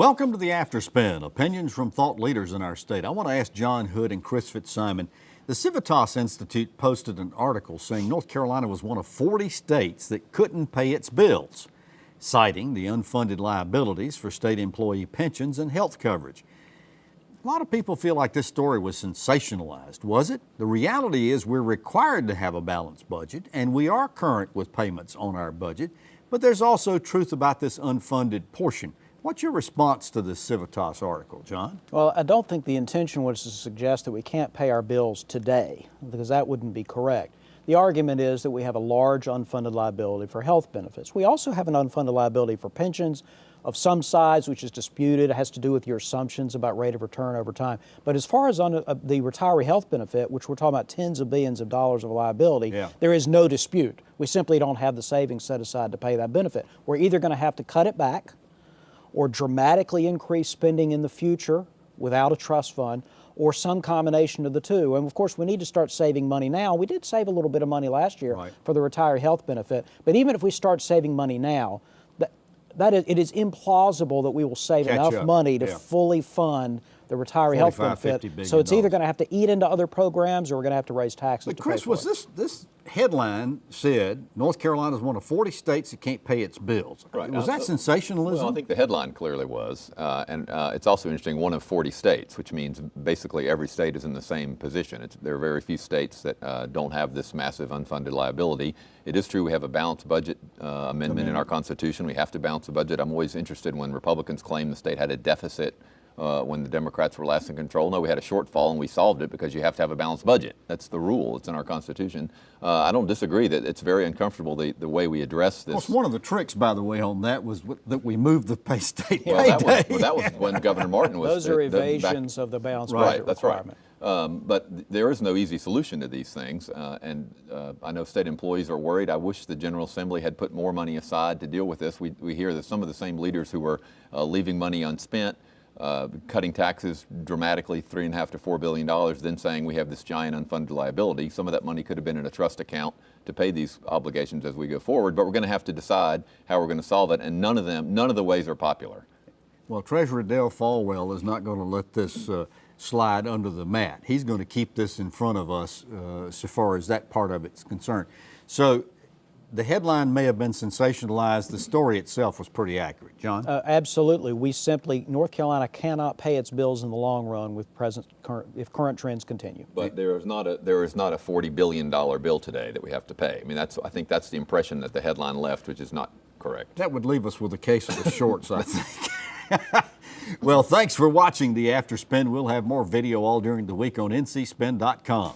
Welcome to the Afterspin, opinions from thought leaders in our state. I want to ask John Hood and Chris Fitzsimon. The Civitas Institute posted an article saying North Carolina was one of 40 states that couldn't pay its bills, citing the unfunded liabilities for state employee pensions and health coverage. A lot of people feel like this story was sensationalized. Was it? The reality is we're required to have a balanced budget, and we are current with payments on our budget, but there's also truth about this unfunded portion. What's your response to this Civitas article, John? Well, I don't think the intention was to suggest that we can't pay our bills today, because that wouldn't be correct. The argument is that we have a large unfunded liability for health benefits. We also have an unfunded liability for pensions of some size, which is disputed. It has to do with your assumptions about rate of return over time. But as far as the retiree health benefit, which we're talking about tens of billions of dollars of liability, there is no dispute. We simply don't have the savings set aside to pay that benefit. We're either going to have to cut it back or dramatically increase spending in the future without a trust fund, or some combination of the two. And of course, we need to start saving money now. We did save a little bit of money last year for the retiree health benefit, but even if we start saving money now, it is implausible that we will save enough money to fully fund the retiree health benefit. So it's either going to have to eat into other programs, or we're going to have to raise taxes. But Chris, was this headline said North Carolina is one of 40 states that can't pay its bills? Right. Was that sensationalism? Well, I think the headline clearly was, and it's also interesting, one of 40 states, which means basically every state is in the same position. There are very few states that don't have this massive unfunded liability. It is true we have a balanced budget amendment in our Constitution. We have to balance the budget. I'm always interested when Republicans claim the state had a deficit when the Democrats were last in control. No, we had a shortfall and we solved it because you have to have a balanced budget. That's the rule. It's in our Constitution. I don't disagree that it's very uncomfortable the way we address this. Well, one of the tricks, by the way, on that was that we moved the state pay day. That was when Governor Martin was. Those are evasions of the balanced budget requirement. Right, but there is no easy solution to these things, and I know state employees are worried. I wish the General Assembly had put more money aside to deal with this. We hear that some of the same leaders who were leaving money unspent, cutting taxes dramatically, $3.5 to $4 billion, then saying we have this giant unfunded liability. Some of that money could have been in a trust account to pay these obligations as we go forward, but we're going to have to decide how we're going to solve it, and none of the ways are popular. Well, Treasurer Dale Falwell is not going to let this slide under the mat. He's going to keep this in front of us so far as that part of it's concerned. So the headline may have been sensationalized. The story itself was pretty accurate. John? Absolutely. North Carolina cannot pay its bills in the long run with if current trends continue. But there is not a $40 billion bill today that we have to pay. I mean, I think that's the impression that the headline left, which is not correct. That would leave us with a case of the shorts, I think. Well, thanks for watching the Afterspin. We'll have more video all during the week on ncspin.com.